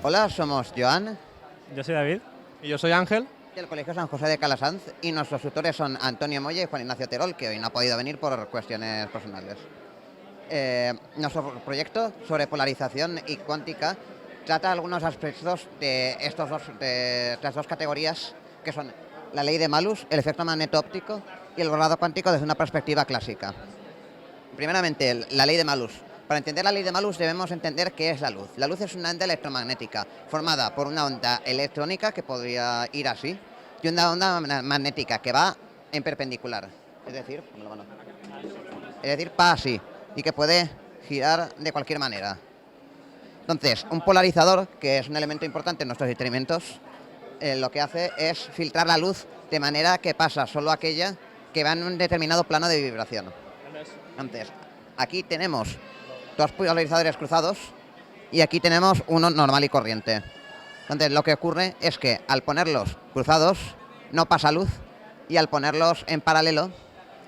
Hola, somos Joan Yo soy David. Y yo soy Ángel. del Colegio San José de Calasanz y nuestros tutores son Antonio Moya y Juan Ignacio Terol, que hoy no ha podido venir por cuestiones personales. Nuestro proyecto sobre polarización y cuántica trata algunos aspectos de estas dos categorías, que son la ley de Malus, el efecto magneto-óptico y el borrado cuántico desde una perspectiva clásica. Primeramente, la ley de Malus. Para entender la ley de Malus debemos entender qué es la luz. La luz es una onda electromagnética formada por una onda electrónica que podría ir así y una onda magnética que va en perpendicular. Es decir, va así y que puede girar de cualquier manera. Entonces, un polarizador, que es un elemento importante en nuestros experimentos, lo que hace es filtrar la luz de manera que pasa solo aquella que va en un determinado plano de vibración. Entonces, aquí tenemos dos polarizadores cruzados y aquí tenemos uno normal y corriente. Entonces, lo que ocurre es que al ponerlos cruzados no pasa luz y al ponerlos en paralelo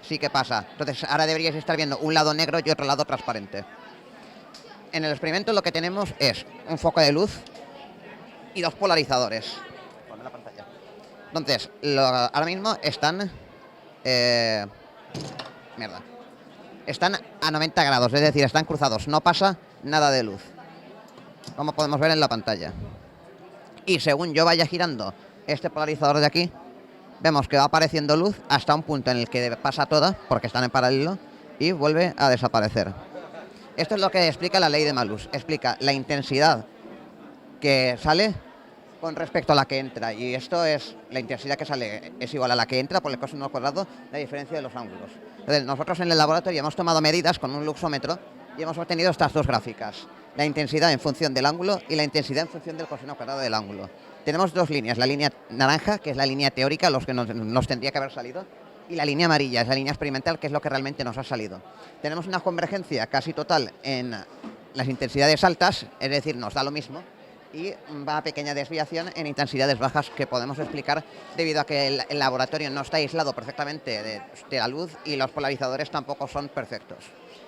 sí que pasa. Entonces, ahora deberíais estar viendo un lado negro y otro lado transparente. En el experimento lo que tenemos es un foco de luz y dos polarizadores. Ponme la pantalla. Entonces, ahora mismo están... Están a 90 grados, es decir, están cruzados, no pasa nada de luz, como podemos ver en la pantalla. Y según yo vaya girando este polarizador de aquí, vemos que va apareciendo luz hasta un punto en el que pasa toda, porque están en paralelo, y vuelve a desaparecer. Esto es lo que explica la ley de Malus, explica la intensidad que sale con respecto a la que entra, y esto es, la intensidad que sale es igual a la que entra por el coseno al cuadrado, la diferencia de los ángulos. Entonces, nosotros en el laboratorio hemos tomado medidas con un luxómetro y hemos obtenido estas dos gráficas, la intensidad en función del ángulo y la intensidad en función del coseno al cuadrado del ángulo. Tenemos dos líneas, la línea naranja, que es la línea teórica, los que nos tendría que haber salido, y la línea amarilla, es la línea experimental, que es lo que realmente nos ha salido. Tenemos una convergencia casi total en las intensidades altas, es decir, nos da lo mismo, y va a pequeña desviación en intensidades bajas que podemos explicar debido a que el laboratorio no está aislado perfectamente de la luz y los polarizadores tampoco son perfectos.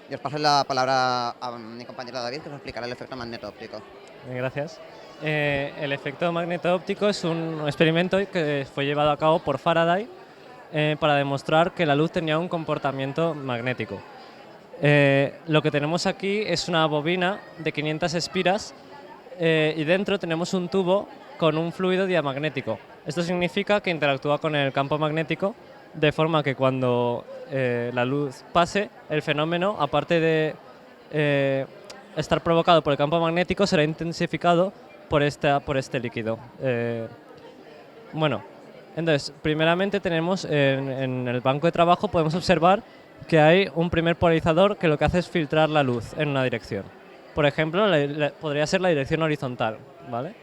Y os paso la palabra a mi compañero David, que nos explicará el efecto magneto-óptico. Gracias. El efecto magneto-óptico es un experimento que fue llevado a cabo por Faraday para demostrar que la luz tenía un comportamiento magnético. Lo que tenemos aquí es una bobina de 500 espiras y dentro tenemos un tubo con un fluido diamagnético. Esto significa que interactúa con el campo magnético de forma que cuando la luz pase, el fenómeno, aparte de estar provocado por el campo magnético, será intensificado por este líquido. Entonces, primeramente tenemos en el banco de trabajo podemos observar que hay un primer polarizador que lo que hace es filtrar la luz en una dirección. Por ejemplo, podría ser la dirección horizontal, ¿vale?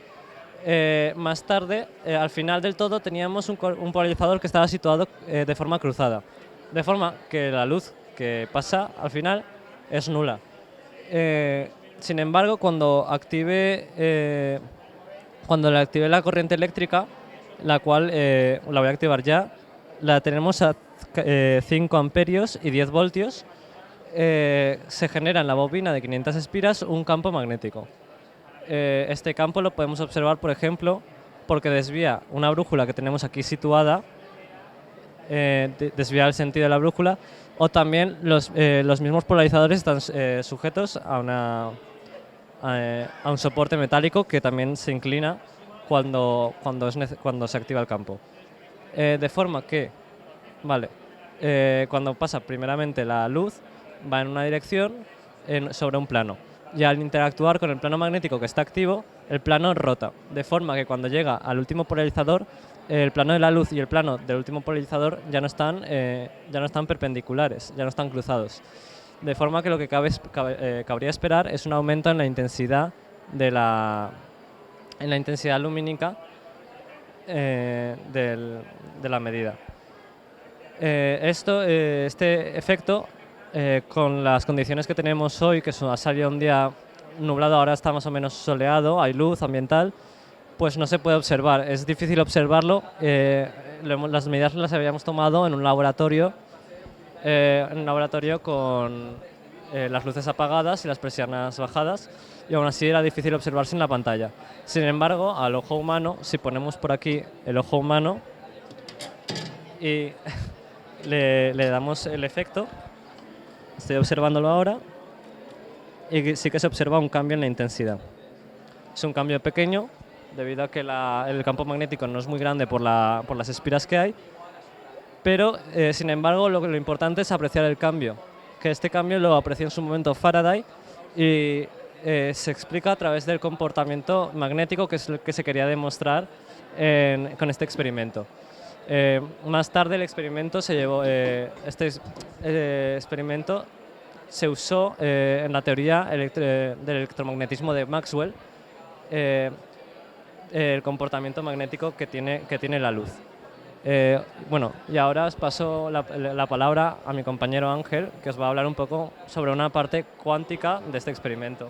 Más tarde, al final del todo, teníamos un polarizador que estaba situado de forma cruzada, de forma que la luz que pasa al final es nula. Sin embargo, cuando le active la corriente eléctrica, la cual la voy a activar ya, la tenemos a 5 amperios y 10 voltios, se genera en la bobina de 500 espiras un campo magnético. Este campo lo podemos observar, por ejemplo, porque desvía una brújula que tenemos aquí situada, desvía el sentido de la brújula, o también los mismos polarizadores están sujetos a un soporte metálico que también se inclina cuando se activa el campo. De forma que, cuando pasa primeramente la luz, va en una dirección sobre un plano. Y al interactuar con el plano magnético que está activo, el plano rota, de forma que cuando llega al último polarizador, el plano de la luz y el plano del último polarizador ya no están perpendiculares, ya no están cruzados. De forma que lo que cabría esperar es un aumento en la intensidad lumínica de la medida. Este efecto, con las condiciones que tenemos hoy, que ha salido un día nublado, ahora está más o menos soleado, hay luz ambiental, pues no se puede observar. Es difícil observarlo. Las medidas las habíamos tomado en un laboratorio con las luces apagadas y las persianas bajadas, y aún así era difícil observar sin la pantalla. Sin embargo, al ojo humano, si ponemos por aquí el ojo humano y le damos el efecto, estoy observándolo ahora, y sí que se observa un cambio en la intensidad. Es un cambio pequeño, debido a que el campo magnético no es muy grande por las espiras que hay, pero sin embargo lo importante es apreciar el cambio, que este cambio lo apreció en su momento Faraday y se explica a través del comportamiento magnético, que es lo que se quería demostrar con este experimento. Más tarde el experimento se llevó, experimento se usó en la teoría del electromagnetismo de Maxwell, el comportamiento magnético que tiene la luz. Bueno, y ahora os paso la palabra a mi compañero Ángel, que os va a hablar un poco sobre una parte cuántica de este experimento.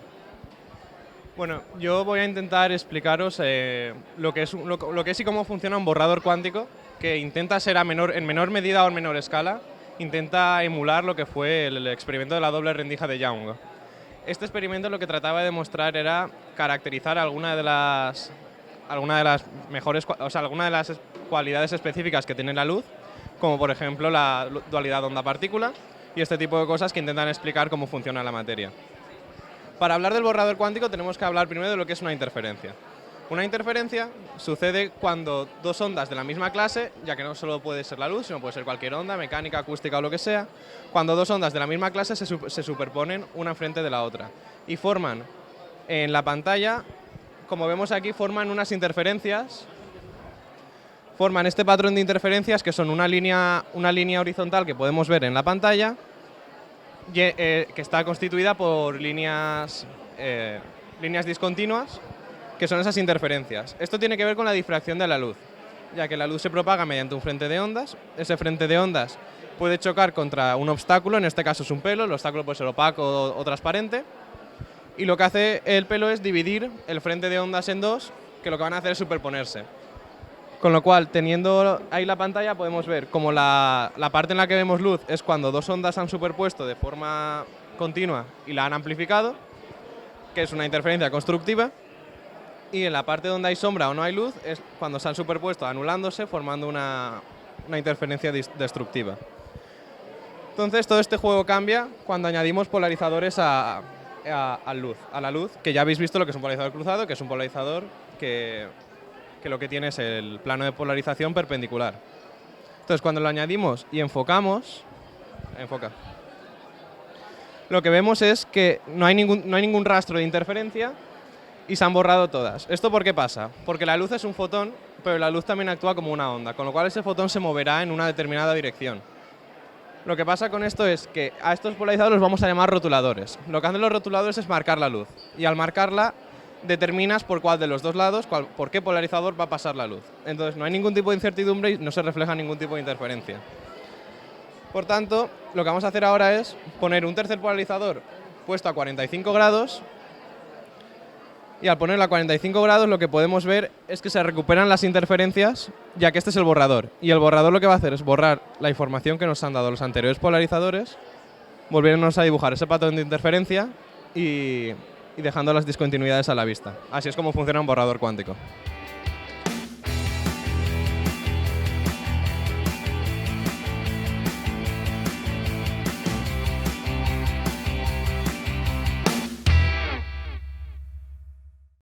Bueno, yo voy a intentar explicaros lo que es y cómo funciona un borrador cuántico, que intenta ser en menor medida o en menor escala, intenta emular lo que fue el experimento de la doble rendija de Young. Este experimento lo que trataba de demostrar era caracterizar alguna de las cualidades específicas que tiene la luz, como por ejemplo la dualidad onda-partícula y este tipo de cosas que intentan explicar cómo funciona la materia. Para hablar del borrador cuántico tenemos que hablar primero de lo que es una interferencia. Una interferencia sucede cuando dos ondas de la misma clase, ya que no solo puede ser la luz, sino puede ser cualquier onda, mecánica, acústica o lo que sea, cuando dos ondas de la misma clase se superponen una enfrente de la otra y forman en la pantalla, como vemos aquí, forman unas interferencias, forman este patrón de interferencias que son una línea horizontal que podemos ver en la pantalla, que está constituida por líneas discontinuas, que son esas interferencias. Esto tiene que ver con la difracción de la luz, ya que la luz se propaga mediante un frente de ondas. Ese frente de ondas puede chocar contra un obstáculo, en este caso es un pelo, el obstáculo puede ser opaco o transparente, y lo que hace el pelo es dividir el frente de ondas en dos, que lo que van a hacer es superponerse. Con lo cual, teniendo ahí la pantalla, podemos ver como la parte en la que vemos luz es cuando dos ondas se han superpuesto de forma continua y la han amplificado, que es una interferencia constructiva, y en la parte donde hay sombra o no hay luz es cuando se han superpuesto anulándose, formando una interferencia destructiva. Entonces, todo este juego cambia cuando añadimos polarizadores a la luz, que ya habéis visto lo que es un polarizador cruzado, que es un polarizador que lo que tiene es el plano de polarización perpendicular. Entonces, cuando lo añadimos y enfocamos, lo que vemos es que no hay ningún rastro de interferencia y se han borrado todas. ¿Esto por qué pasa? Porque la luz es un fotón, pero la luz también actúa como una onda, con lo cual ese fotón se moverá en una determinada dirección. Lo que pasa con esto es que a estos polarizadores los vamos a llamar rotuladores. Lo que hacen los rotuladores es marcar la luz, y al marcarla determinas por cuál de los dos lados, por qué polarizador va a pasar la luz. Entonces no hay ningún tipo de incertidumbre y no se refleja ningún tipo de interferencia. Por tanto, lo que vamos a hacer ahora es poner un tercer polarizador puesto a 45 grados, y al ponerlo a 45 grados lo que podemos ver es que se recuperan las interferencias, ya que este es el borrador. Y el borrador lo que va a hacer es borrar la información que nos han dado los anteriores polarizadores, volviéndonos a dibujar ese patrón de interferencia y dejando las discontinuidades a la vista. Así es como funciona un borrador cuántico.